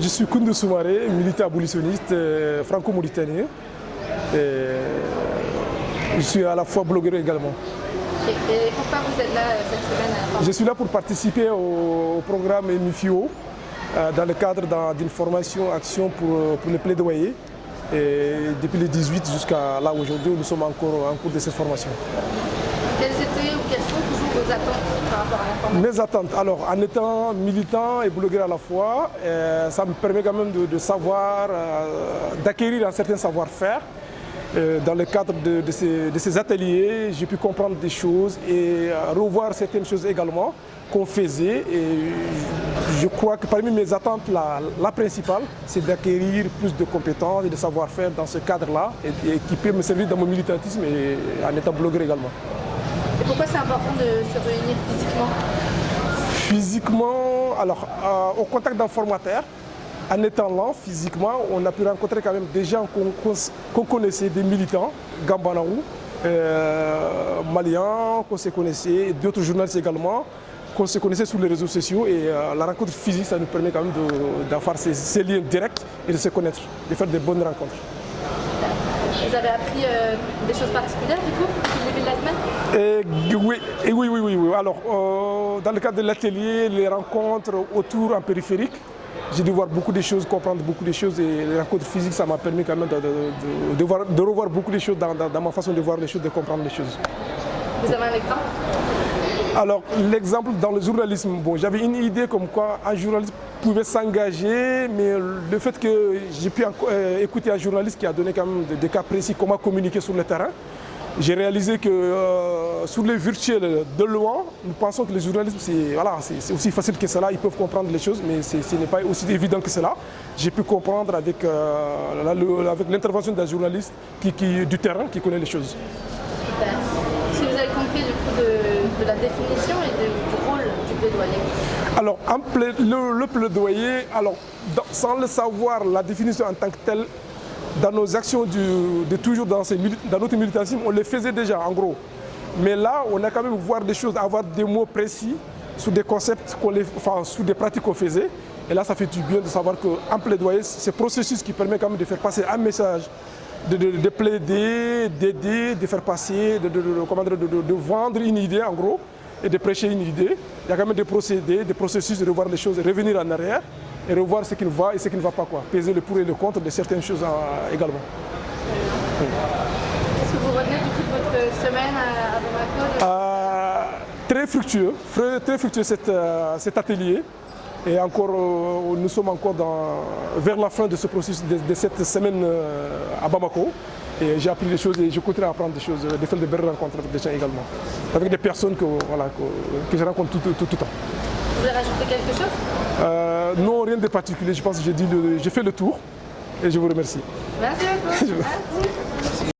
Je suis Koundou Soumaré, militant abolitionniste franco-mauritanien. Je suis à la fois blogueur également. Et pourquoi vous êtes là cette semaine? Je suis là pour participer au programme MIFIO dans le cadre d'une formation action pour le plaidoyer. Et depuis le 18 jusqu'à là aujourd'hui, nous sommes encore en cours de cette formation. Quelles étaient ou quelles sont toujours vos attentes par rapport à la formation? Mes attentes, alors en étant militant et blogueur à la fois, ça me permet quand même de savoir, d'acquérir un certain savoir-faire. Dans le cadre de ces ateliers, j'ai pu comprendre des choses et revoir certaines choses également qu'on faisait. Et je crois que parmi mes attentes, la principale, c'est d'acquérir plus de compétences et de savoir-faire dans ce cadre-là et qui peut me servir dans mon militantisme et en étant blogueur également. Et pourquoi c'est important de se réunir physiquement? Physiquement, alors au contact d'un formateur, en étant là, physiquement, on a pu rencontrer quand même des gens qu'on connaissait, des militants, Gambanaou, Maliens, qu'on se connaissait, et d'autres journalistes également, qu'on se connaissait sur les réseaux sociaux. Et la rencontre physique, ça nous permet quand même d'avoir ces liens directs et de se connaître, de faire des bonnes rencontres. Vous avez appris des choses particulières du coup depuis le début de la semaine? Oui. Alors, dans le cadre de l'atelier, les rencontres autour en périphérique, j'ai dû voir beaucoup de choses, comprendre beaucoup de choses et les rencontres physiques, ça m'a permis quand même de revoir beaucoup de choses dans ma façon de voir les choses, de comprendre les choses. Vous avez un exemple? Alors, l'exemple dans le journalisme, bon, j'avais une idée comme quoi un journaliste pouvait s'engager, mais le fait que j'ai pu écouter un journaliste qui a donné quand même des cas précis, comment communiquer sur le terrain, j'ai réalisé que sur les virtuels de loin, nous pensons que le journalisme, c'est aussi facile que cela, ils peuvent comprendre les choses, mais ce n'est pas aussi évident que cela. J'ai pu comprendre avec l'intervention d'un journaliste du terrain qui connaît les choses. Super. Si vous avez compris du coup de la définition et du rôle du plaidoyer? Alors, le plaidoyer, sans le savoir, la définition en tant que telle, dans nos actions de toujours dans notre militantisme, on les faisait déjà en gros. Mais là, on a quand même voir des choses, avoir des mots précis sur des concepts, sur des pratiques qu'on faisait. Et là, ça fait du bien de savoir qu'un plaidoyer, c'est un processus qui permet quand même de faire passer un message, de plaider, d'aider, de faire passer, de vendre une idée en gros et de prêcher une idée. Il y a quand même des procédés, des processus de revoir les choses, de revenir en arrière et revoir ce qui va et ce qui ne va pas, peser le pour et le contre de certaines choses également. Qu'est-ce que vous retenez du coup de votre semaine à Bamako? Très fructueux cet atelier. Et encore, nous sommes encore vers la fin de ce processus de cette semaine à Bamako. Et j'ai appris des choses et je continue à apprendre des choses, de faire de belles rencontres avec des gens également. Avec des personnes que je rencontre tout le temps. Vous voulez rajouter quelque chose? Non, rien de particulier. Je pense que j'ai fait le tour et je vous remercie. Merci beaucoup. Merci.